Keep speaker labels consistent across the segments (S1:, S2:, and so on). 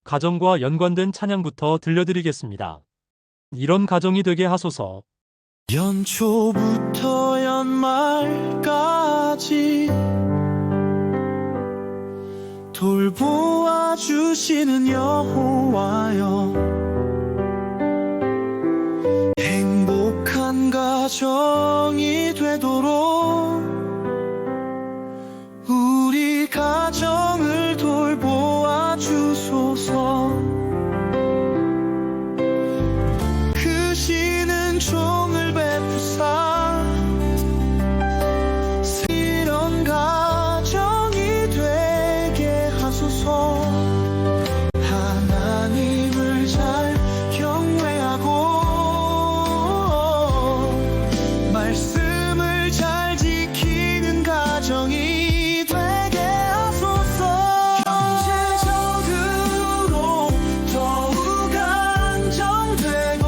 S1: 가정과 연관된 찬양부터 들려드리겠습니다. 이런 가정이 되게 하소서.
S2: 연초부터 연말까지 돌보아 주시는 여호와여, 행복한 가정이 되도록 우리 가정을 돌보아 주소서. 크시는 종을 베푸사 이런 가정이 되게 하소서. 하나님을 잘 경외하고 말씀을 잘 지키는 가정이 되게 하소서. 경제적으로 더욱 안정되고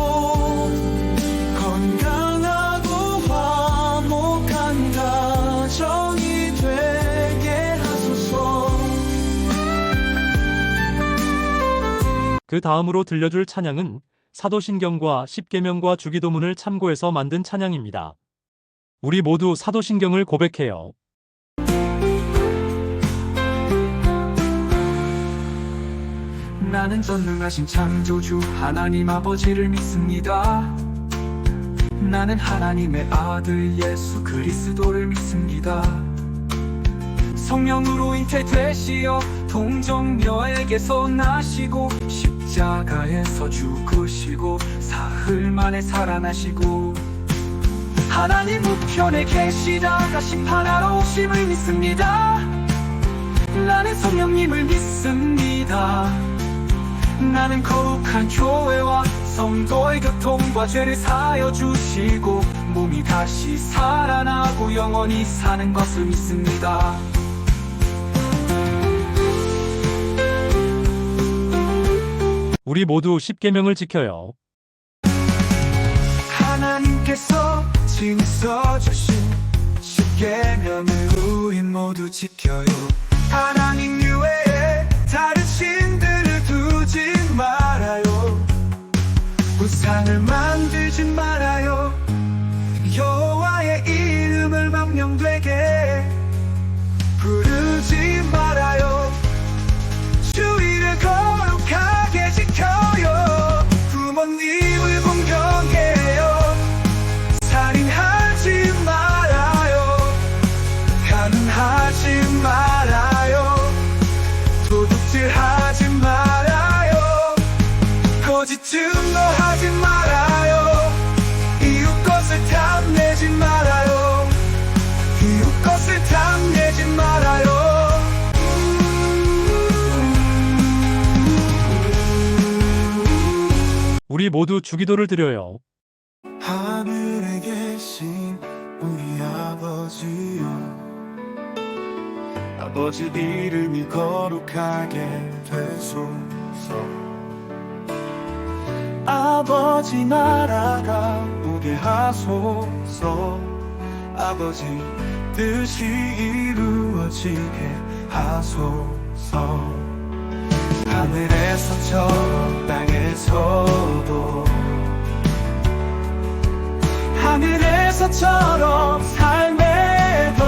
S2: 건강하고 화목한 가정이 되게 하소서.
S1: 그 다음으로 들려줄 찬양은 사도신경과 십계명과 주기도문을 참고해서 만든 찬양입니다. 우리 모두 사도신경을 고백해요.
S3: 나는 전능하신 창조주 하나님 아버지를 믿습니다. 나는 하나님의 아들 예수 그리스도를 믿습니다. 성령으로 잉태되시어 동정녀에게서 나시고 십자가에서 죽으시고 사흘 만에 살아나시고 하나님 우편에 계시다가 심판하러 오심을 믿습니다. 나는 성령님을 믿습니다. 나는 거룩한 교회와 성도의 교통과 죄를 사하여 주시고 몸이 다시 살아나고 영원히 사는 것을 믿습니다.
S1: 우리 모두 십계명을 지켜요.
S3: 하나님께서 징서 주신 십계명을 우린 모두 지켜요. 하나님 이외에 다른 신들을 두지 말아요. 우상을 만들지 말아요. 여호와의 이름을 망령되게 부르지 말아요. 주의를 거룩하게 지켜요. 부모님을 공경해요. 살인하지 말아요. 가늠하지 말아요. 도둑질하지 말아요. 거짓 증거하지 말아요. 이웃 것을 탐내지 말아요. 이웃 것을 탐내지 말아요.
S1: 우리 모두 주기도를 드려요.
S2: 하늘에 계신 우리 아버지여, 아버지 이름이 거룩하게 되소서. 아버지 나라가 오게 하소서. 아버지 뜻이 이루어지게 하소서. 하늘에서처럼 땅에서도 하늘에서처럼 삶에도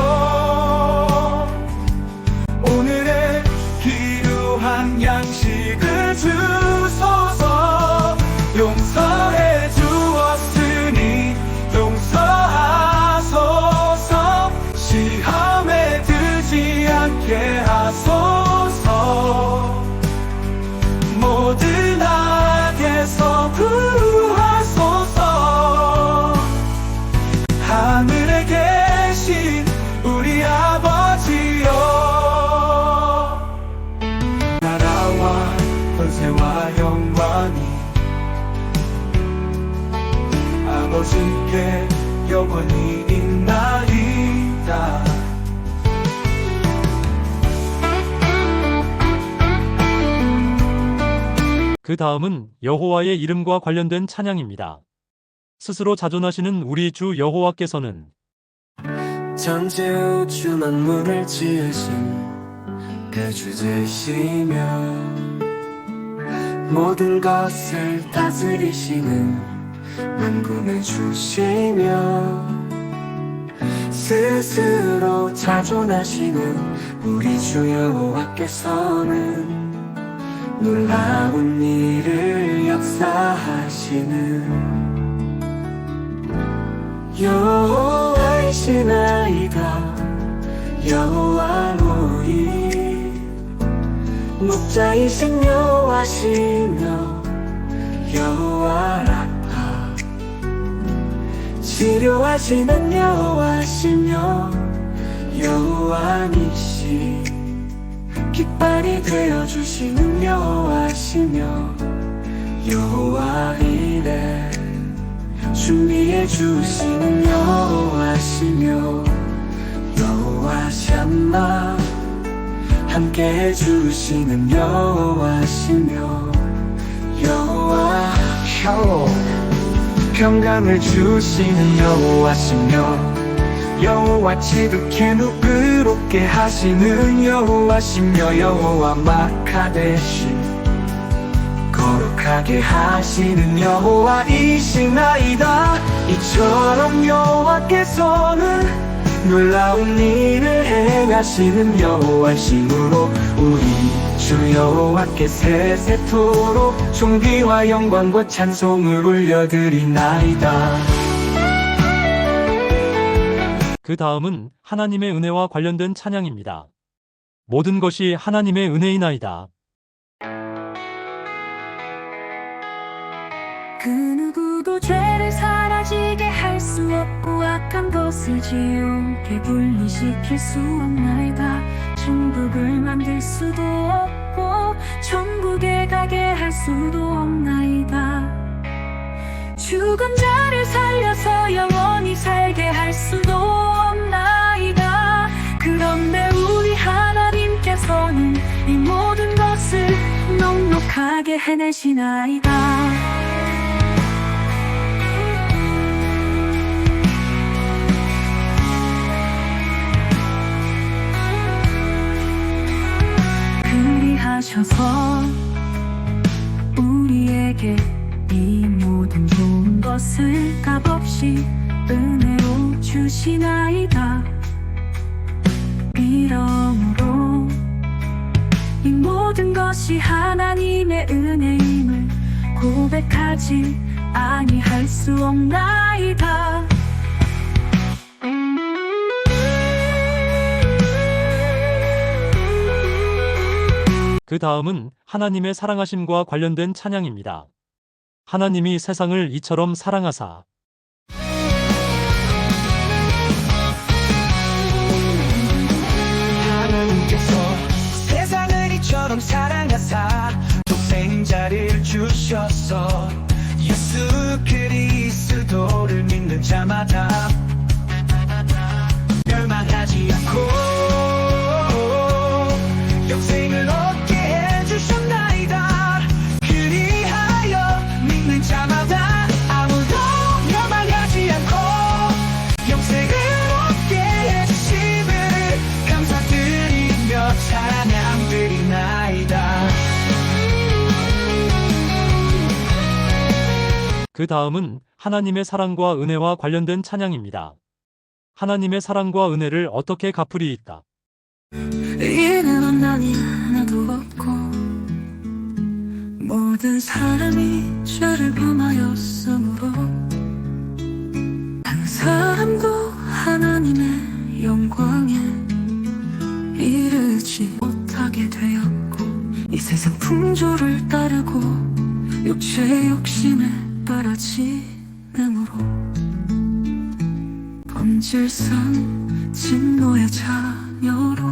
S2: 오늘의 필요한 양식을 주소서. 용서해 주었으니 용서하소서. 시험에 들지 않게 하소서. 모든 악에서 구하소서. 하늘에 계신 우리 아버지여, 나라와 권세와 영광이 아버지께 영원히 있나이다.
S1: 그 다음은 여호와의 이름과 관련된 찬양입니다. 스스로 자존하시는 우리 주 여호와께서는
S2: 전체 우주 만물을 지으신 그 주제시며 모든 것을 다스리시는 만군의 주시며 스스로 자존하시는 우리 주 여호와께서는 놀라운 일을 역사하시는 여호와이시나이다. 여호와로이 목자이신 여호와시며 여호와 라파 치료하시는 여호와시며 여호와 니시 깃발이 되어주시는 여호와시며 여호와 이레 준비해 주시는 여호와시며 여호와 샴마 함께 해주시는 여호와시며 여호와 샬롬 평강을 주시는 여호와시며 여호와 지극히 의롭게 하시는 여호와시며 여호와 마카데시 거룩하게 하시는 여호와이시나이다. 이처럼 여호와께서는 놀라운 일을 행하시는 여호와시므로 우리 주 여호와께 세세토록 존귀와 영광과 찬송을 올려드리나이다.
S1: 그 다음은 하나님의 은혜와 관련된 찬양입니다. 모든 것이 하나님의 은혜이나이다.
S4: 그 누구도 죄를 사라지게 할 수 없고 악한 것을 지옥에 분리시킬 수 없나이다. 천국을 만들 수도 없고 천국에 가게 할 수도 없나이다. 죽은 자를 살려서 영원히 살게 할 수도 없나이다. 그런데 우리 하나님께서는 이 모든 것을 넉넉하게 해내시나이다. 하셔서 우리에게 이 모든 좋은 것을 값없이 은혜로 주시나이다. 이러므로 이 모든 것이 하나님의 은혜임을 고백하지 아니할 수 없나이다.
S1: 그 다음은 하나님의 사랑하심과 관련된 찬양입니다. 하나님이 세상을 이처럼 사랑하사
S3: 하나님께서 세상을 이처럼 사랑하사 독생자를 주셔서 예수 그리스도를 믿는 자마다 멸망하지 않고 영생을 얻게 해주셨나이다. 그리하여 믿는 자마다 아무도 멸망하지 않고 영생을 얻게 해주심을 감사드리며 찬양드리나이다.
S1: 그 다음은 하나님의 사랑과 은혜와 관련된 찬양입니다. 하나님의 사랑과 은혜를 어떻게 갚으리이까?
S4: 이는 원한이 하나도 없고 모든 사람이 죄를 범하였으므로 한 사람도 하나님의 영광에 이르지 못하게 되었고 이 세상 풍조를 따르고 육체의 욕심에 빠라지므로 본질상 진노의 자녀로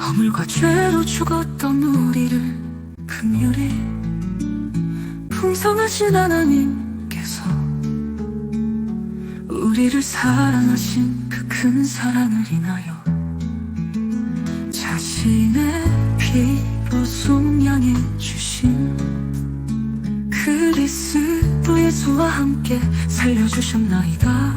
S4: 허물과 죄로 죽었던 우리를 긍휼히 풍성하신 하나님께서 우리를 사랑하신 그 큰 사랑을 인하여 자신의 피로 속량해 주신 그리스도 예수와 함께 살려주셨나이다.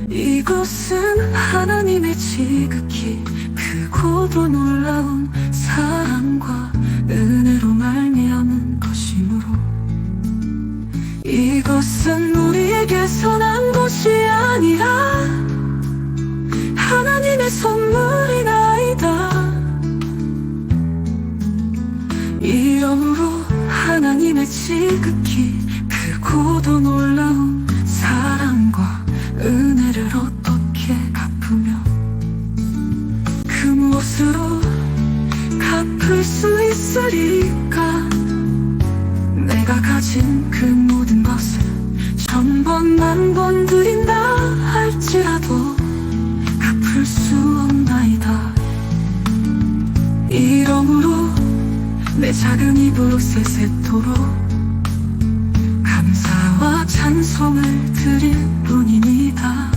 S4: 이것은 하나님의 지극히 크고도 놀라운 사랑과 은혜 지극히 크고도 놀라운 사랑과 은혜를 어떻게 갚으며 그 무엇으로 갚을 수 있으리까. 내가 가진 그 모든 것을 천번 만번 드린다 할지라도 갚을 수 없나이다. 이러므로 내 작은 입으로 세세토록 감사와 찬송을 드릴 뿐입니다.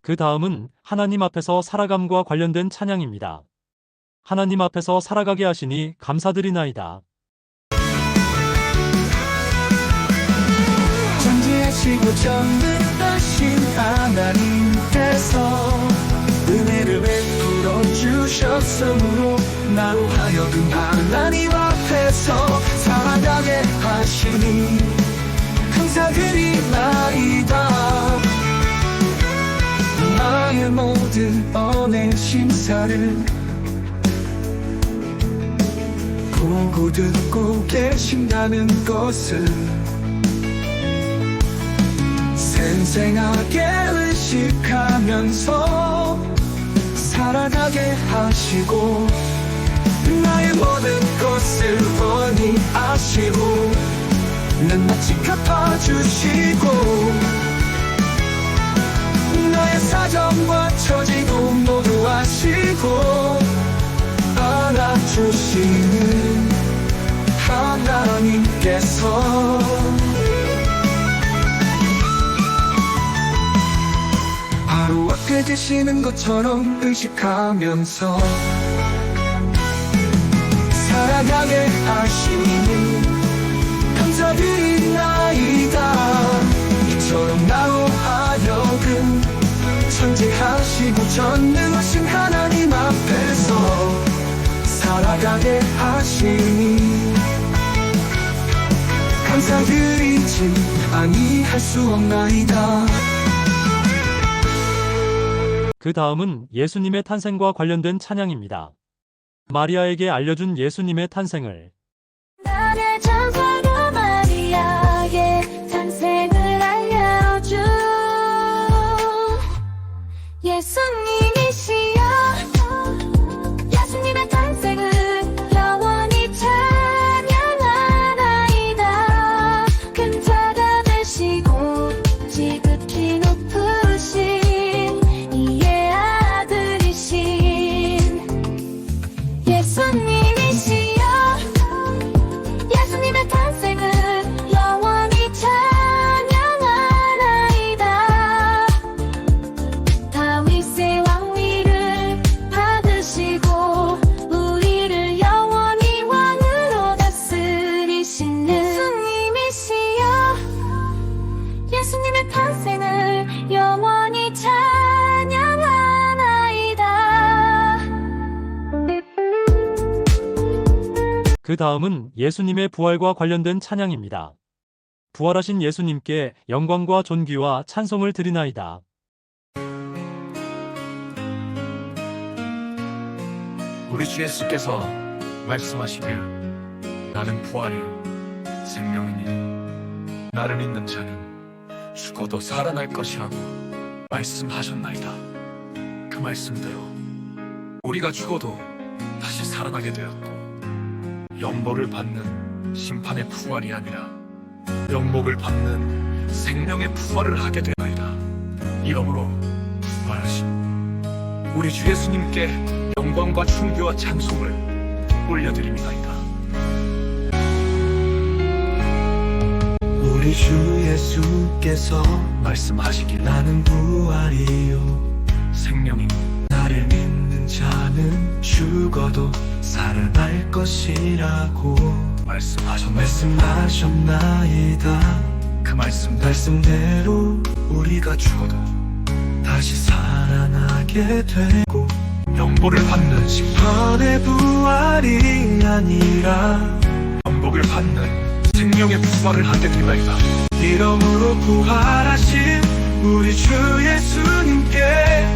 S1: 그 다음은 하나님 앞에서 살아감과 관련된 찬양입니다. 하나님 앞에서 살아가게 하시니 감사드리나이다.
S3: 존재하시고 전능하신 하나님께서 은혜를 베풀어 주셨으므로 나로 하여금 하나님 앞에서 살아가게 하시니 감사드리나이다. 나의 모든 언의 심사를 보고 듣고 계신다는 것을 생생하게 의식하면서 살아가게 하시고 나의 모든 것을 훤히 아시고 낱낱이 갚아주시고 나의 사정과 처지도 모두 아시고 알아주시는 하나님께서 바로 앞에 계시는 것처럼 의식하면서 살아가게 하시니 감사드리나이다. 이처럼 나로 하여금 천지하시고 전능하신 하나님 앞에서 살아가게 하시니 감사드리지 아니할 수 없나이다.
S1: 그 다음은 예수님의 탄생과 관련된 찬양입니다. 마리아에게 알려준 예수님의 탄생을
S5: 나의 전사로 마리아의 탄생을 알려준 예수님이시여. 예수님의 탄생을 영원히 찬양하나이다. 큰 자가 되시고 지극히 높으신 이의 아들이신 예수님이시여. 예수님의 탄생을 영원히 찬양하나이다. 다윗의 왕위를 받으시고 우리를 영원히 왕으로 다스리시는 예수님이시여. 예수님의 탄생을 영원히 찬양하나이다.
S1: 그 다음은 예수님의 부활과 관련된 찬양입니다. 부활하신 예수님께 영광과 존귀와 찬송을 드리나이다.
S6: 우리 주 예수께서 말씀하시길 나는 부활이요 생명이니 나를 믿는 자는 죽어도 살아날 것이라고 말씀하셨나이다. 그 말씀대로 우리가 죽어도 다시 살아나게 되었고 영보를 받는 심판의 부활이 아니라 영복을 받는 생명의 부활을 하게 되나이다. 이러므로 부활하신 우리 주 예수님께 영광과 존귀와 찬송을 올려드립니다이다.
S2: 우리 주 예수께서
S6: 말씀하시길
S2: 나는 부활이요
S6: 생명이니
S2: 나를 믿는 자는 죽어도 살아날 것이라고 말씀하셨나이다.
S6: 그
S2: 말씀대로 우리가 죽어도 다시 살아나게 되고
S6: 영보를 받는
S2: 심판의 부활이 아니라
S6: 영복을 받는 생명의 부활을 하게 되나이다.
S2: 이러므로 부활하신 우리 주 예수님께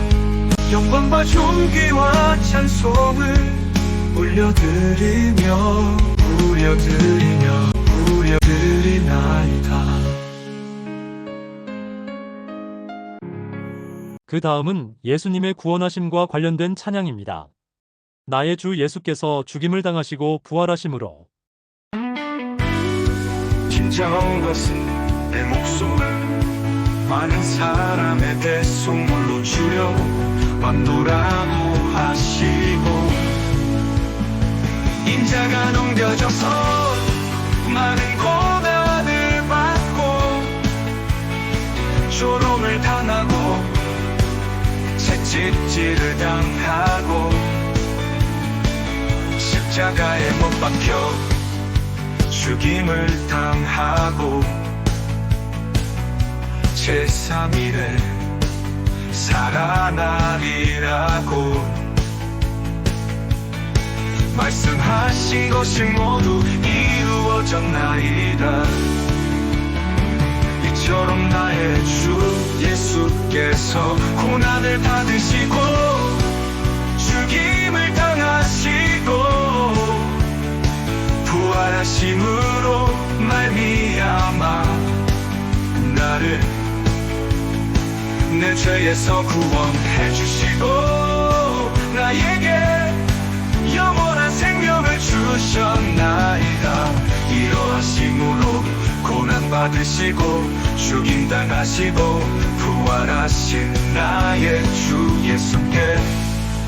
S2: 영광과 존귀와 찬송을 올려드리며
S1: 그 다음은 예수님의 구원하심과 관련된 찬양입니다. 나의 주 예수께서 죽임을 당하시고 부활하심으로
S2: 진정한 것은 내 목숨을 많은 사람의 대속물로 주려 완도라고 하시고 인자가 넘겨져서 많은 고난을 받고 조롱을 당하고 채찍질을 당하고 십자가에 못 박혀 죽임을 당하고 제3일에 살아나리라고 말씀하신 것이 모두 이루어졌나이다. 이처럼 나의 주 예수께서 고난을 받으시고 죽임을 당하시고 부활하심으로 말미암아 나를 내 죄에서 구원해 주시고 나에게 영원한 생명을 주셨나이다. 이러하심으로 고난받으시고 죽임당하시고 부활하신 나의 주 예수께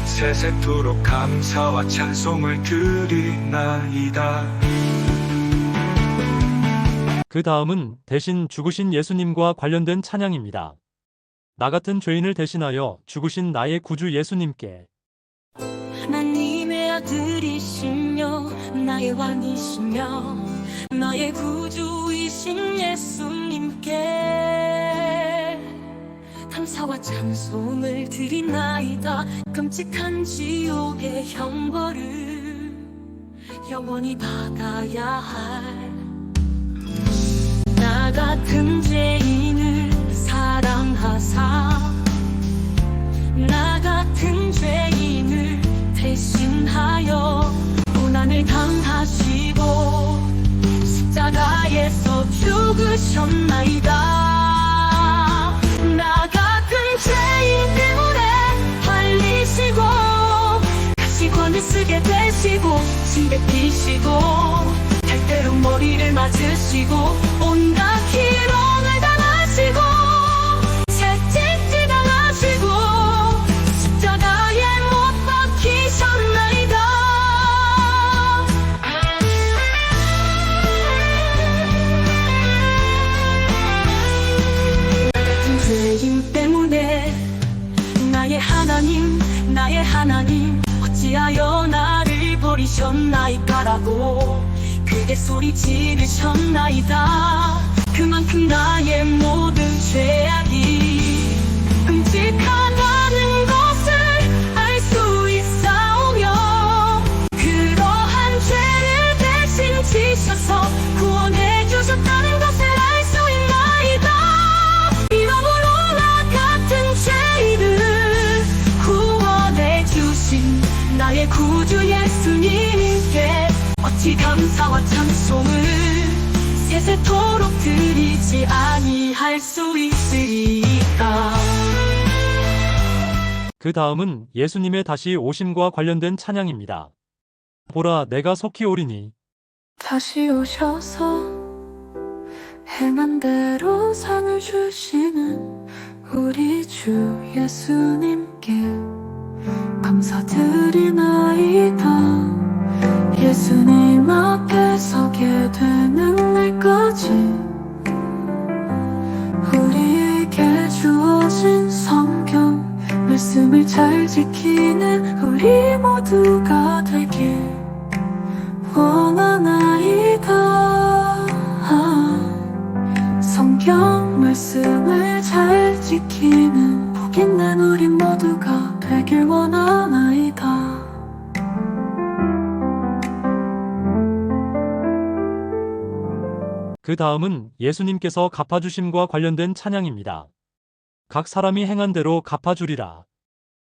S2: 세세토록 감사와 찬송을 드리나이다.
S1: 그 다음은 대신 죽으신 예수님과 관련된 찬양입니다. 나 같은 죄인을 대신하여 죽으신 나의 구주 예수님께
S4: 하나님의 아들이시며 나의 왕이시며 나의 구주이신 예수님께 감사와 찬송을 드리나이다. 끔찍한 지옥의 형벌을 영원히 받아야 할 나 같은 죄인을 사랑하사 나 같은 죄인을 대신하여 고난을 당하시고 십자가에서 죽으셨나이다. 나 같은 죄인 때문에 팔리시고 가시관을 쓰게 되시고 침 뱉기시고 때때로 머리를 맞으시고 온갖 희롱을 당하시고 채찍질 당하시고 십자가에 못 박히셨나이다. 나 같은 죄인 때문에 나의 하나님 어찌하여 나를 버리셨나이까라고 크게 소리 지르셨나이다. 그만큼 나의 모든 죄악이 끔찍하다는 것을 알 수 있사오며 그러한 죄를 대신 지셔서 구원해 주셨다는 것을 알 수 있나이다. 이러므로 나 같은 죄인을 구원해 주신 나의 구주 예수님께 어찌 감사와 찬송을 세세토록 드리지 아니할 수 있으리까.
S1: 그 다음은 예수님의 다시 오심과 관련된 찬양입니다. 보라 내가 속히 오리니
S4: 다시 오셔서 행한 대로 상을 주시는 우리 주 예수님께 감사드리나이다. 예수님 앞에 서게 되는 날까지 우리에게 주어진 성경 말씀을 잘 지키는 우리 모두가 되길 원하나이다. 성경 말씀을 잘 지키는 복 있는 우리 모두가 되길 원하나이다.
S1: 그 다음은 예수님께서 갚아주심과 관련된 찬양입니다. 각 사람이 행한 대로 갚아주리라.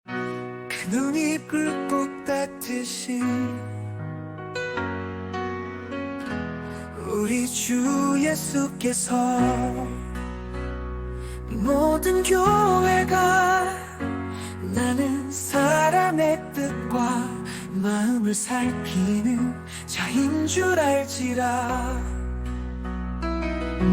S3: 그 눈이 불꽃 같으신 우리 주 예수께서 모든 교회가 나는 사람의 뜻과 마음을 살피는 자인 줄 알지라.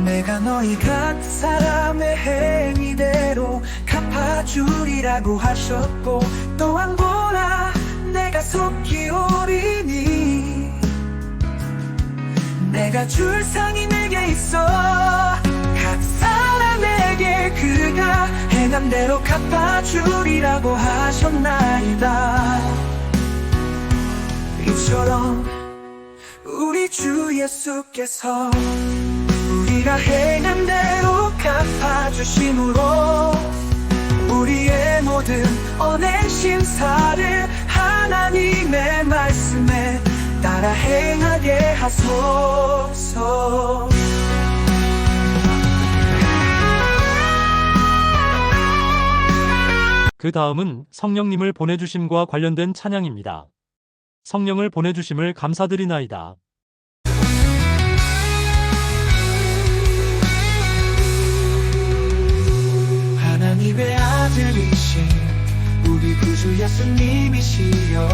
S3: 내가 너희 각 사람의 행위대로 갚아주리라고 하셨고, 또한 보라 내가 속히 오리니 내가 줄 상이 내게 있어. 각 사람에게 그가 행한 대로 갚아주리라고 하셨나이다. 이처럼 우리 주 예수께서 우리가 행한 대로 갚아주심으로 우리의 모든 언행 심사를 하나님의 말씀에 따라 행하게 하소서.
S1: 그 다음은 성령님을 보내주심과 관련된 찬양입니다. 성령을 보내주심을 감사드리나이다.
S3: 하나님의 아들이신 우리 구주 예수님이시여,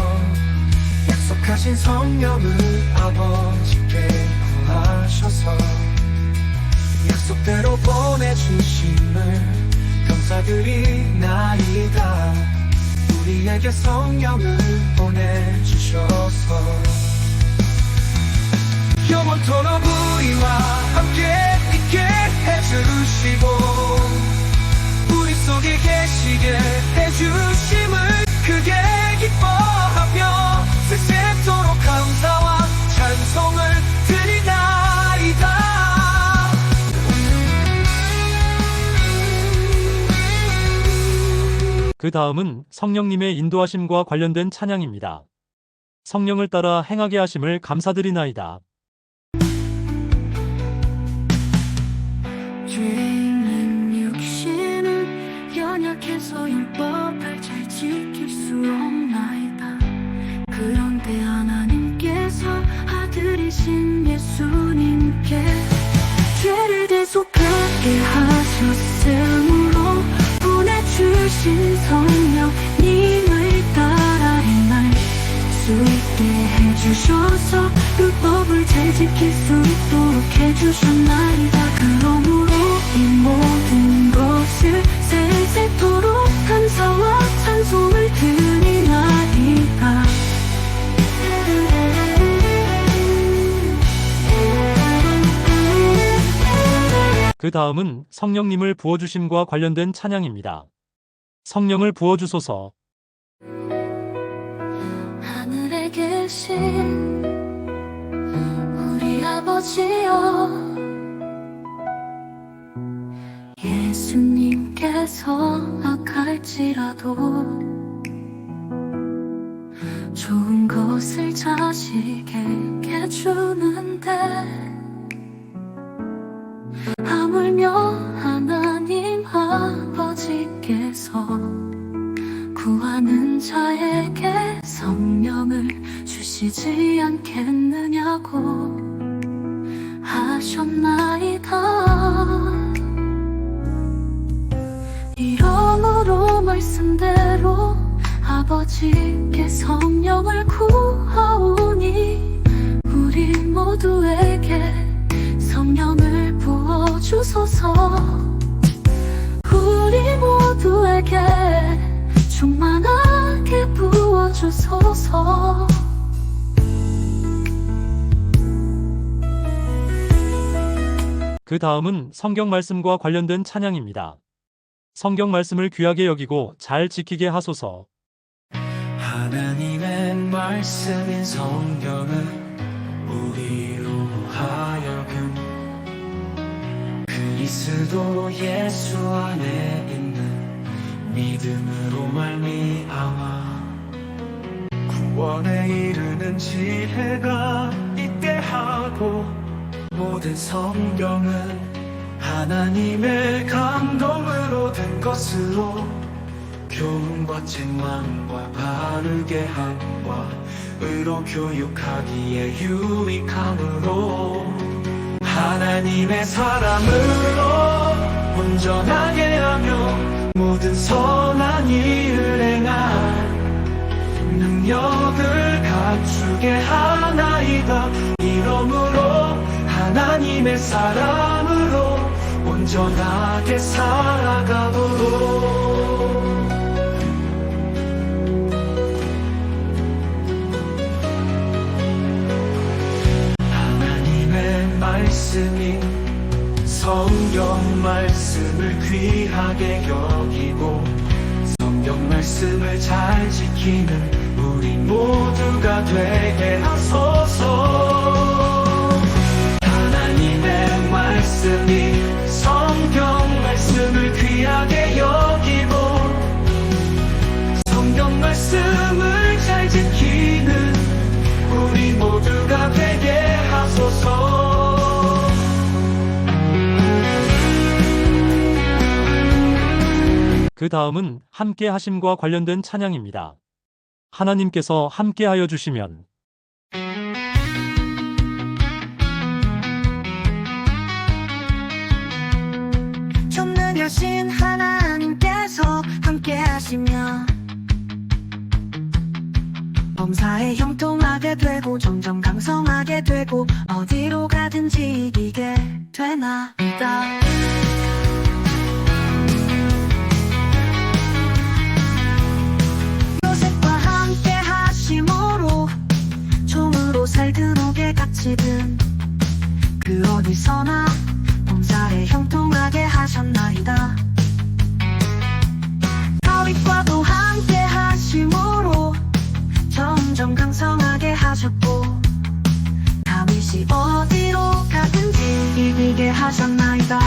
S3: 약속하신 성령을 아버지께 구하셔서 약속대로 보내주심을 감사드리나이다. 우리에게 성령을 보내주셔서 영원토록 우리와 함께 있게 해주시고 우리 속에 계시게 해주심을 크게 기뻐하며 세세토록 감사와 찬송을 드리나이다.
S1: 그 다음은 성령님의 인도하심과 관련된 찬양입니다. 성령을 따라 행하게 하심을 감사드리나이다.
S4: 죄인은 육신은 연약해서 율법을 잘 지킬 수 없나이다. 그런데 하나님께서 아들이신 예수님께 죄를 대속하게 하셨으므로 보내주신 성령님을 따라 행할 수 있게 해주셔서 율법을 잘 지킬 수 있도록 해주셨나이다. 그러므로 이 모든 것을 세세토록 감사와 찬송을 드리나이다.
S1: 그 다음은 성령님을 부어주심과 관련된 찬양입니다. 성령을 부어주소서.
S5: 하늘에 계신 우리 아버지여,
S4: 예수님께서 악할지라도 좋은 것을 자식에게 주는데 하물며 하나님 아버지께서 구하는 자에게 성령을 주시지 않겠느냐고 하셨나이다. 이러므로 말씀대로 아버지께 성령을 구하오니 우리 모두에게 성령을 부어주소서. 우리 모두에게 충만하게 부어주소서.
S1: 그 다음은 성경 말씀과 관련된 찬양입니다. 성경 말씀을 귀하게 여기고 잘 지키게 하소서.
S3: 하나님의 말씀인 성경은 우리로 하여금 그리스도 예수 안에 있는 믿음으로 말미암아 구원에 이르는 지혜가 있게 하고, 모든 성경은 하나님의 감동으로 된 것으로 교훈과 책망과 바르게 함과 의로 교육하기에 유익함으로 하나님의 사람으로 온전하게 하며 모든 선한 일을 행할 능력을 갖추게 하나이다. 이러므로 하나님의 사람으로 온전하게 살아가도록 하나님의 말씀이 성경 말씀을 귀하게 여기고 성경 말씀을 잘 지키는 우리 모두가 되게 하소서. 하나님의 말씀이 성경 말씀을 귀하게 여기고 성경 말씀을 잘 지키는 우리 모두가 되게 하소서.
S1: 그 다음은 함께 하심과 관련된 찬양입니다. 하나님께서 함께하여 주시면
S4: 전능하신 하나님께서 함께 하시면 범사에 형통하게 되고 점점 강성하게 되고 어디로 가든지 이기게 되나이다. 요셉과 함께 하심으로 종으로 살드록에 갇히든 그 어디서나 범사에 형통하게 하셨나이다. 다윗과도 함께 하심으로 점점 강성하게 하셨고 다윗이 어디로 가든지 이기게 하셨나이다.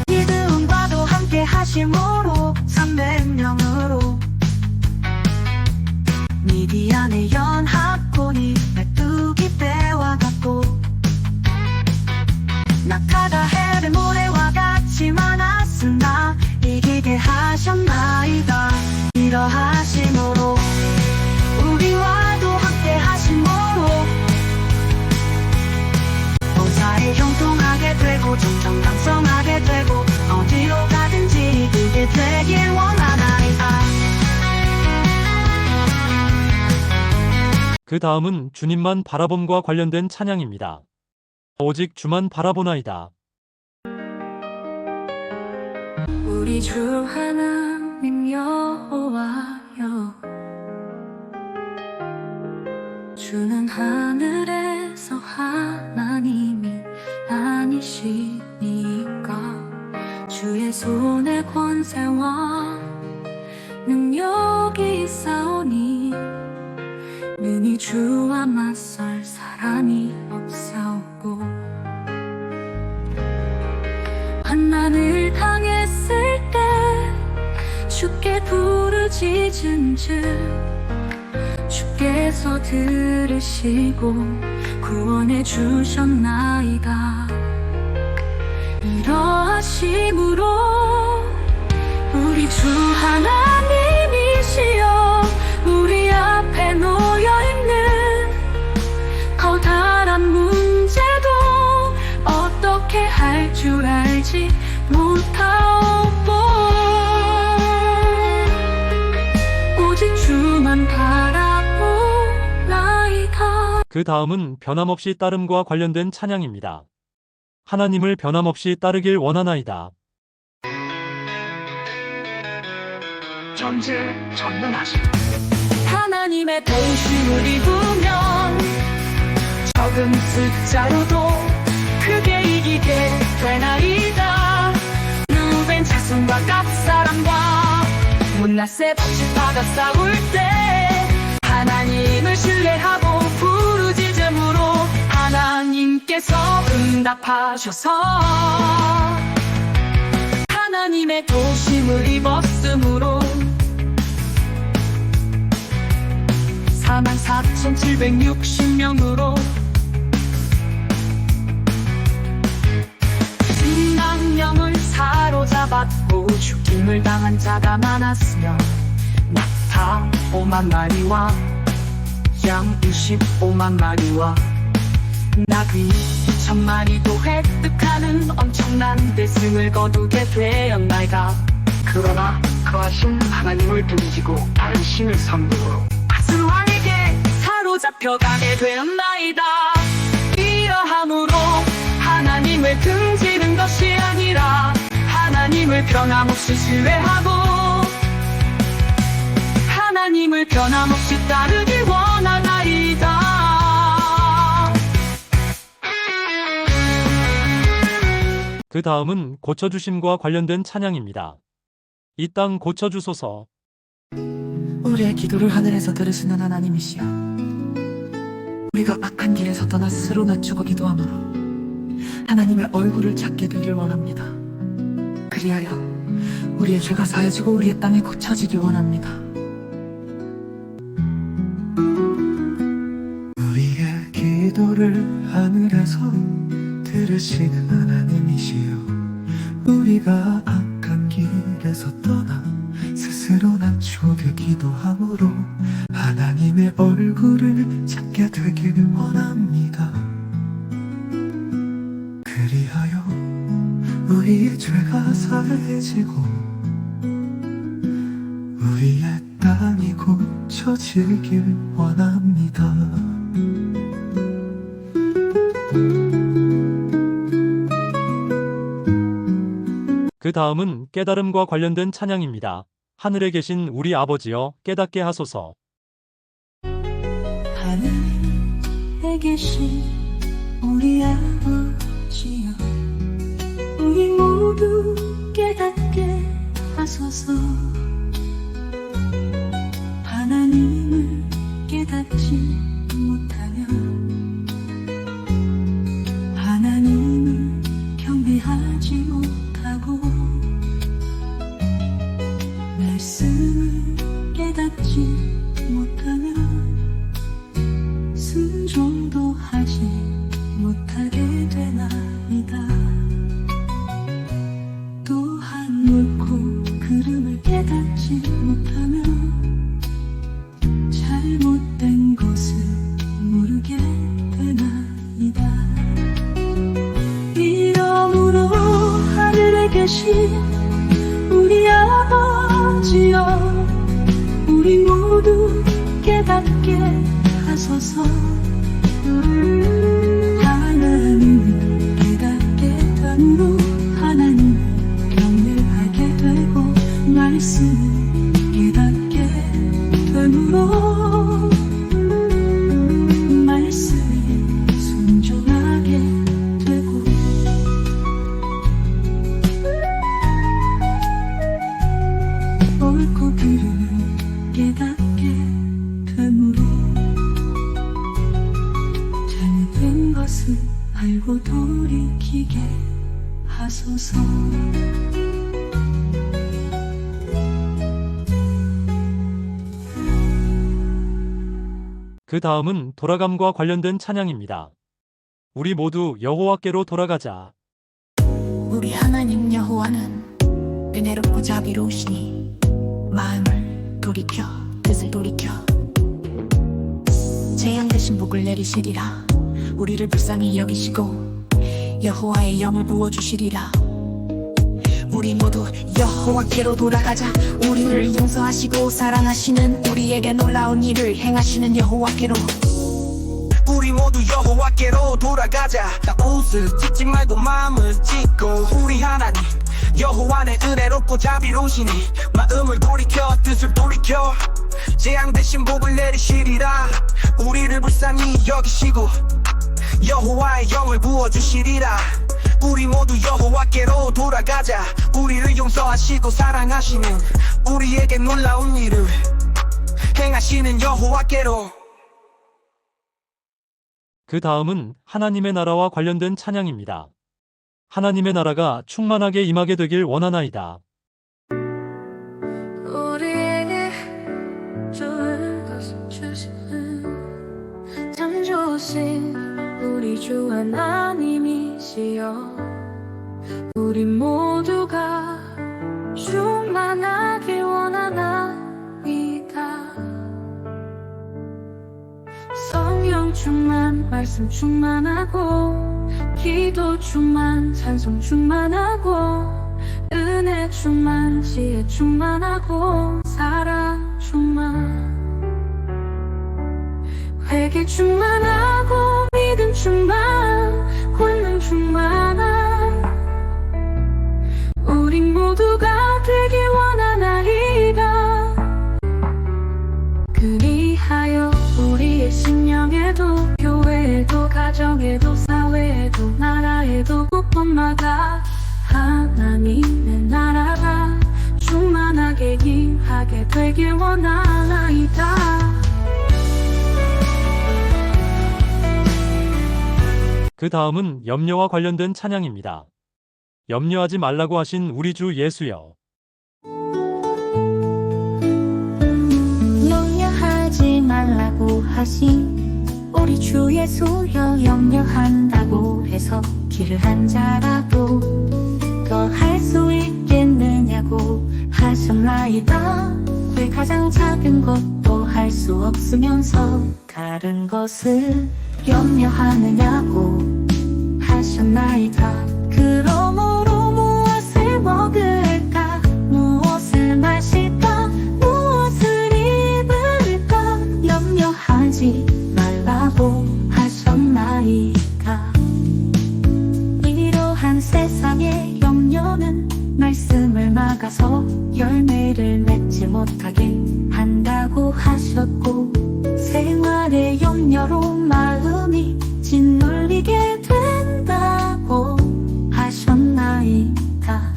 S4: 기드온과도 함께 하심으로 300명으로 미디안의 연합군이 메뚜기 떼와 같고 낙하가 해를 모래와 같이 많았으나 이기게 하셨나이다. 이러하심으로 우리와도 함께 하심으로 범사에 형통하게 되고 점점 강성하게 되고 어디로 가든지 이기게 되길 원하나이다.
S1: 그 다음은 주님만 바라봄과 관련된 찬양입니다. 오직 주만 바라보나이다.
S4: 우리 주 하나님 여호와여, 주는 하늘에서 하나님이 아니시니까 주의 손에 권세와 능력이 있사오니 능히 주와 맞설 사람이 없사오고 환난을 당했을 때 주께 부르짖은즉 주께서 들으시고 구원해 주셨나이다. 이러하심으로 우리 주 하나님이시여 우리 앞에 놓여있는 커다란 문제도 어떻게 할 줄 알지 못하오고 오직 주만 바라보나이다.
S1: 그 다음은 변함없이 따름과 관련된 찬양입니다. 하나님을 변함없이 따르길 원하나이다.
S3: 전능하신
S4: 하나님의 도심을 입으면
S3: 적은 숫자로도 크게 이기게 되나이다.
S4: 누벤 자손과 갓사람과
S3: 문나세 박쥐파가 싸울 때 하나님을 신뢰하고 부르짖음으로 하나님께서 응답하셔서 하나님의 도심을 입었으므로 44,760명으로 신강령을 사로잡았고 죽임을 당한 자가 많았으며 낙타 5만 마리와 양 25만 마리와 나귀 천마리도 획득하는 엄청난 대승을 거두게 되었나이다.
S6: 그러나 그 하신 하나님을 등지고 다른 신을 섬김으로
S3: 악술왕에게 사로잡혀가게 되었나이다. 이러함으로 하나님을 등지는 것이 아니라 하나님을 변함없이 신뢰하고 하나님을 변함없이 따르길 원하나이다.
S1: 그 다음은 고쳐주심과 관련된 찬양입니다. 이 땅 고쳐주소서.
S4: 우리의 기도를 하늘에서 들으시는 하나님이시여, 우리가 악한 길에서 떠나 스스로 낮추고 기도함으로 하나님의 얼굴을 찾게 되길 원합니다. 그리하여 우리의 죄가 사여지고 우리의 땅이 고쳐지길 원합니다.
S7: 우리의 기도를 하늘에서 들으시는 하나님이시여, 우리가 악한 길에서 떠나 스스로 낮추고 기도함으로 하나님의 얼굴을 찾게 되길 원합니다. 그리하여 우리의 죄가 사해지고 우리의 땅이 고쳐지길 원합니다.
S1: 그 다음은 깨달음과 관련된 찬양입니다. 하늘에 계신 우리 아버지여 깨닫게 하소서.
S4: 하늘에 계신 우리 아버지여, 우리 모두 깨닫게 하소서. 하나님을 깨닫지 못하면 하나님을 경배하지 못하고 말씀을 깨닫지 못하면 순종도 하지 못하게 되나이다. 또한 옳고 그름을 깨닫지 못하면 잘못된 것을 모르게 되나이다. 이러므로 하늘에 계신 우리 아버지여, 우리 모두 깨닫게 하소서. 하나님을 깨닫게 됨으로 하나님을 경외하게 되고 말씀을 깨닫게 됨으로 말씀에 순종하게 되고 옳고 그름을 깨닫게 됨으로 잘못된 것을 알고 돌이키게 하소서.
S1: 그 다음은 돌아감과 관련된 찬양입니다. 우리 모두 여호와께로 돌아가자.
S4: 우리 하나님 여호와는 은혜롭고 자비로우시니 마음을 돌이켜 뜻을 돌이켜 재앙 대신 복을 내리시리라. 우리를 불쌍히 여기시고 여호와의 영을 부어주시리라. 우리 모두 여호와께로 돌아가자. 우리를 용서하시고 사랑하시는 우리에게 놀라운 일을 행하시는 여호와께로.
S2: 우리 모두 여호와께로 돌아가자. 나 옷을 찢지 말고 마음을 찢고 우리 하나님 여호와는 은혜롭고 자비로우시니 마음을 돌이켜 뜻을 돌이켜 재앙 대신 복을 내리시리라. 우리를 불쌍히 여기시고 여호와의 영을 부어주시리라. 우리 모두 여호와께로 돌아가자. 우리를 용서하시고 사랑하시는 우리에게 놀라운 일을 행하시는 여호와께로.
S1: 그 다음은 하나님의 나라와 관련된 찬양입니다. 하나님의 나라가 충만하게 임하게 되길 원하나이다.
S5: 우리에게 좋은 것을 주시는 참 좋으신 우리 주 하나님이시여, 우리 모두가 충만하길 원하나이다. 성령 충만 말씀 충만하고 기도 충만 찬송 충만하고 은혜 충만 지혜 충만하고 사랑 충만 회개 충만하고 믿음 충만 권능 충만한 우리 모두가 되길 원하나이다. 그리하여 우리의 심령에도 교회에도 가정에도 사회에도 나라에도 곳곳마다 하나님의 나라가 충만하게 임하게 되길 원하나이다.
S1: 그 다음은 염려와 관련된 찬양입니다. 염려하지 말라고 하신 우리 주 예수여.
S5: 염려하지 말라고 하신 우리 주 예수여. 염려한다고 해서 길을 한 자라도 더 할 수 있겠느냐고 하셨나이다. 왜 가장 작은 것도 할 수 없으면서 다른 것을 염려하느냐고 하셨나이다. 그러므로 무엇을 먹을까 무엇을 마실까 무엇을 입을까 염려하지 말라고 하셨나이다. 이러한 세상의 염려는 말씀을 막아서 열매를 맺지 못하게 한다고 하셨고 생활의 염려로 마음이 짓눌리게 된다고 하셨나이다.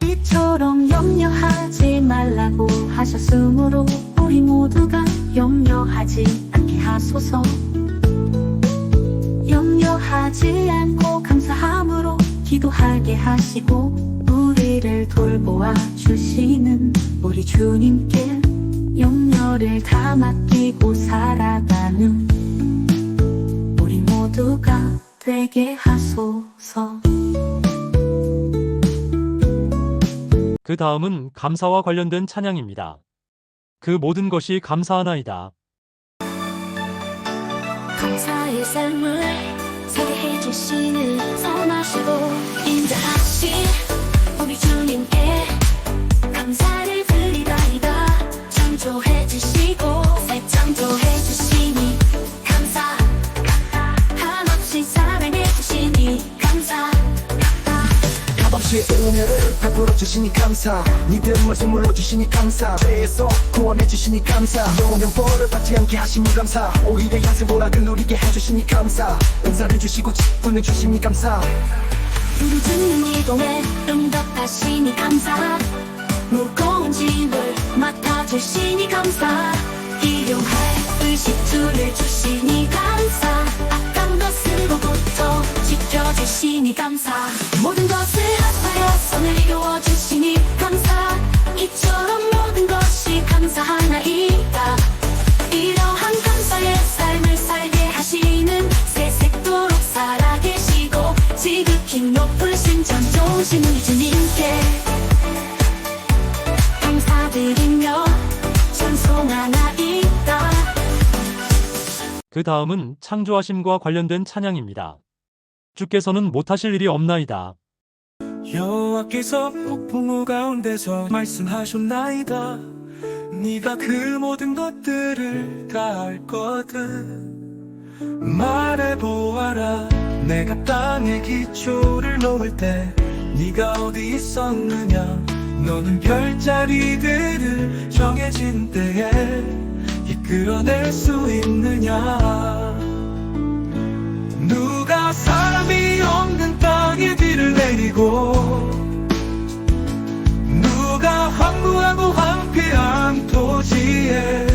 S5: 이처럼 염려하지 말라고 하셨으므로 우리 모두가 염려하지 않게 하소서. 염려하지 않고 감사함으로 기도하게 하시고 우리를 돌보아 주시는 우리 주님께 염려를 다 맡기고 살아가는 우리 모두가 되게 하소서.
S1: 그 다음은 감사와 관련된 찬양입니다. 그 모든 것이 감사하나이다.
S5: 감사의 삶을 살게 해주시는 선하시고 인자하신 우리 주님께 감사를 드리다이다. 창조해주시고 재창조해주시니 감사 한없이 사랑해주시니 감사
S2: 값없이 은혜를 베풀어 주시니 감사 믿음을 선물로 주시니 감사 죄에서 구원해 주시니 감사 영원한 벌을 받지 않게 하시니 감사 오히려 양생보락을 누리게 해주시니 감사 은사를 주시고 직분을 주시니 감사
S5: 불을 짓는 이동에 응답하시니 감사 무거운 짐을 맡아주시니 감사 일용할 의식주를 주시니 감사 악한 것으로부터 지켜주시니 감사 모든 것을 합하여 선을 이루어주시니 감사 이처럼 모든 것이 감사하나이다. 이러한 감사의 삶을 살게 하시는 새색도록 살아계시고 지극히 높으신 전조신 우리 주님께 감사드리며 찬송하나이다.
S1: 그 다음은 창조하심과 관련된 찬양입니다. 주께서는 못하실 일이 없나이다.
S7: 여호와께서 폭풍우 가운데서 말씀하셨나이다. 네가 그 모든 것들을 다 알거든. 말해보아라. 내가 땅에 기초를 놓을 때 네가 어디 있었느냐. 너는 별자리들을 정해진 때에 이끌어낼 수 있느냐. 누가 사람이 없는 땅에 비를 내리고 누가 황무하고 황폐한 토지에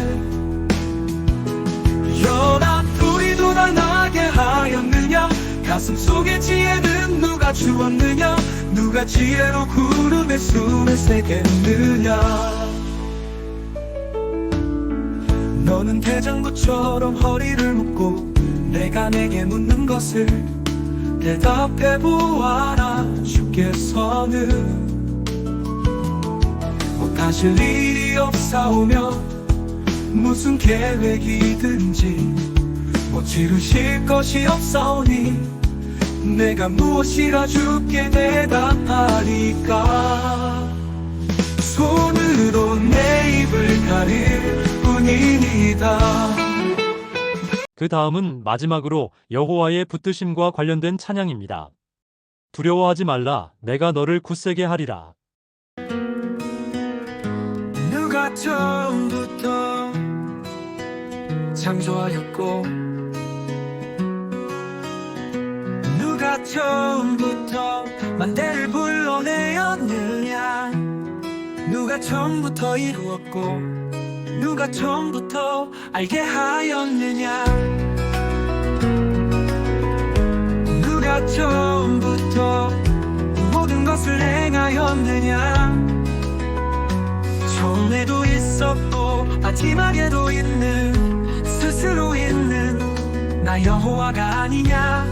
S7: 연합 불이 돋아나게 하였느냐. 가슴 속의 지혜는 누가 주었느냐. 누가 지혜로 구름의 숨을 세게 했느냐. 너는 대장부처럼 허리를 묶고 내가 내게 묻는 것을 대답해 보아라. 주께서는 못하실 일이 없사오며 무슨 계획이든지 못 이루실 것이 없사오니 내가 무엇이라 주께 대답하리까. 손으로 내 입을 가릴 뿐이니다.
S1: 그 다음은 마지막으로 여호와의 붙드심과 관련된 찬양입니다. 두려워하지 말라, 내가 너를 굳세게 하리라.
S7: 누가 처음부터 창조하였고 누가 처음부터 만대를 불러내었느냐. 누가 처음부터 이루었고 누가 처음부터 알게 하였느냐. 누가 처음부터 모든 것을 행하였느냐. 처음에도 있었고 마지막에도 있는 스스로 있는 나 여호와가 아니냐.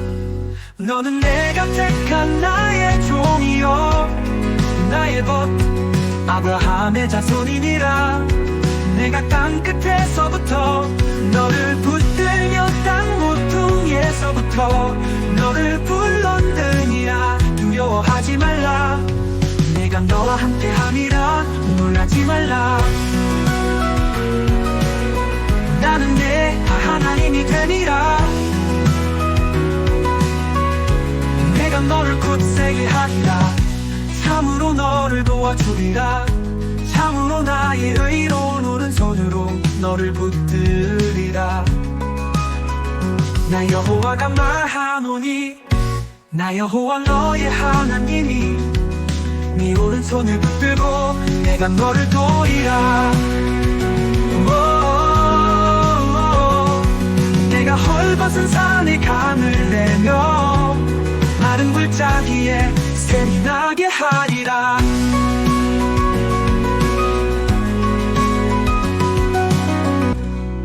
S7: 너는 내가 택한 나의 종이요 나의 벗 아브라함의 자손이니라. 내가 땅 끝에서부터 너를 붙들며 땅 모퉁이에서부터 너를 불렀느니라. 두려워하지 말라, 내가 너와 함께함이라. 놀라지 말라, 나는 내 하나님이 되니라. 내가 너를 굳세게 하리라. 참으로 너를 도와주리라. 참으로 나의 의로운 오른손으로 너를 붙들리라. 나 여호와가 말하노니 나 여호와 너의 하나님이 네 오른손을 붙들고 내가 너를 도리라. 내가 헐벗은 산에 강을 내며 마른 골짜기에 샘이 나게 하리라.